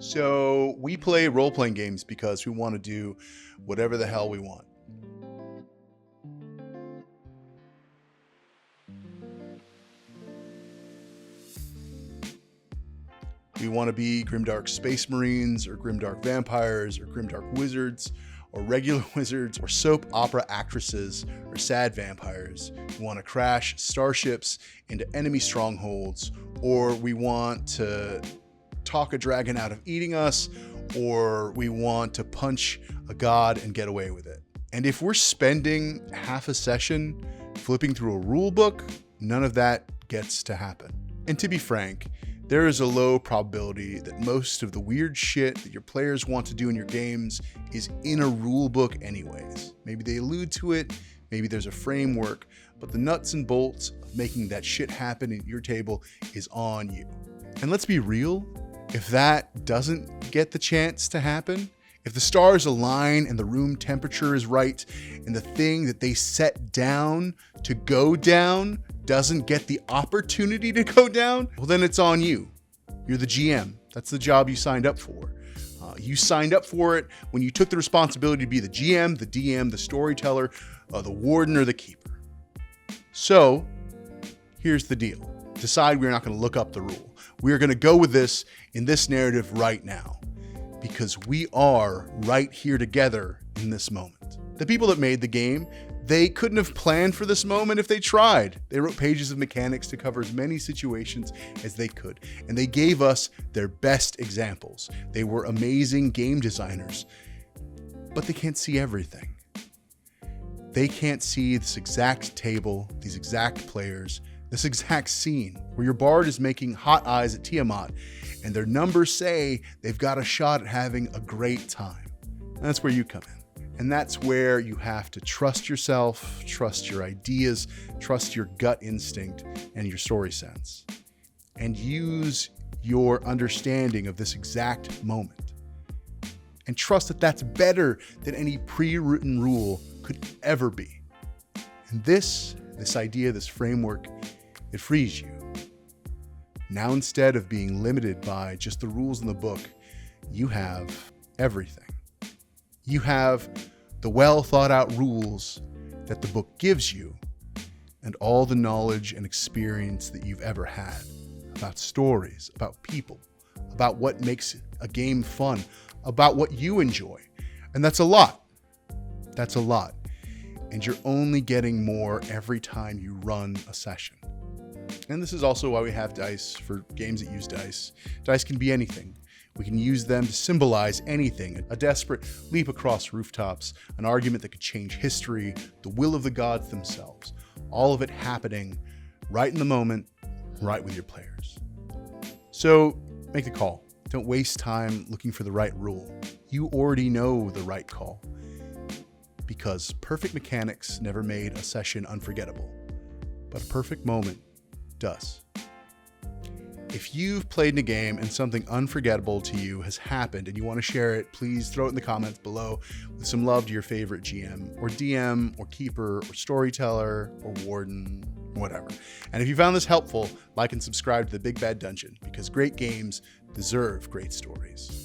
So we play role-playing games because we want to do whatever the hell we want. We want to be grimdark space marines or grimdark vampires or grimdark wizards or regular wizards or soap opera actresses or sad vampires. We want to crash starships into enemy strongholds, or we want to talk a dragon out of eating us, or we want to punch a god and get away with it. And if we're spending half a session flipping through a rule book, none of that gets to happen. And to be frank, there is a low probability that most of the weird shit that your players want to do in your games is in a rule book anyways. Maybe they allude to it, maybe there's a framework, but the nuts and bolts of making that shit happen at your table is on you. And let's be real, if that doesn't get the chance to happen, if the stars align and the room temperature is right and the thing that they set down to go down doesn't get the opportunity to go down, well, then it's on you. You're the GM. That's the job you signed up for. You signed up for it when you took the responsibility to be the GM, the DM, the storyteller, the warden, or the keeper. So here's the deal. Decide we're not going to look up the rule. We are going to go with this in this narrative right now, because we are right here together in this moment. The people that made the game, they couldn't have planned for this moment if they tried. They wrote pages of mechanics to cover as many situations as they could, and they gave us their best examples. They were amazing game designers, but they can't see everything. They can't see this exact table, these exact players, this exact scene where your bard is making hot eyes at Tiamat and their numbers say they've got a shot at having a great time. And that's where you come in. And that's where you have to trust yourself, trust your ideas, trust your gut instinct and your story sense, and use your understanding of this exact moment. And trust that that's better than any pre-written rule could ever be. And this idea, this framework, it frees you. Now, instead of being limited by just the rules in the book, you have everything. You have the well thought out rules that the book gives you and all the knowledge and experience that you've ever had about stories, about people, about what makes a game fun, about what you enjoy. And that's a lot. That's a lot. And you're only getting more every time you run a session. And this is also why we have dice for games that use dice. Dice can be anything. We can use them to symbolize anything. A desperate leap across rooftops, an argument that could change history, the will of the gods themselves. All of it happening right in the moment, right with your players. So make the call. Don't waste time looking for the right rule. You already know the right call. Because perfect mechanics never made a session unforgettable, but a perfect moment does. If you've played in a game and something unforgettable to you has happened and you want to share it, please throw it in the comments below with some love to your favorite GM or DM or keeper or storyteller or warden, whatever. And if you found this helpful, like and subscribe to The Big Bad Dungeon, because great games deserve great stories.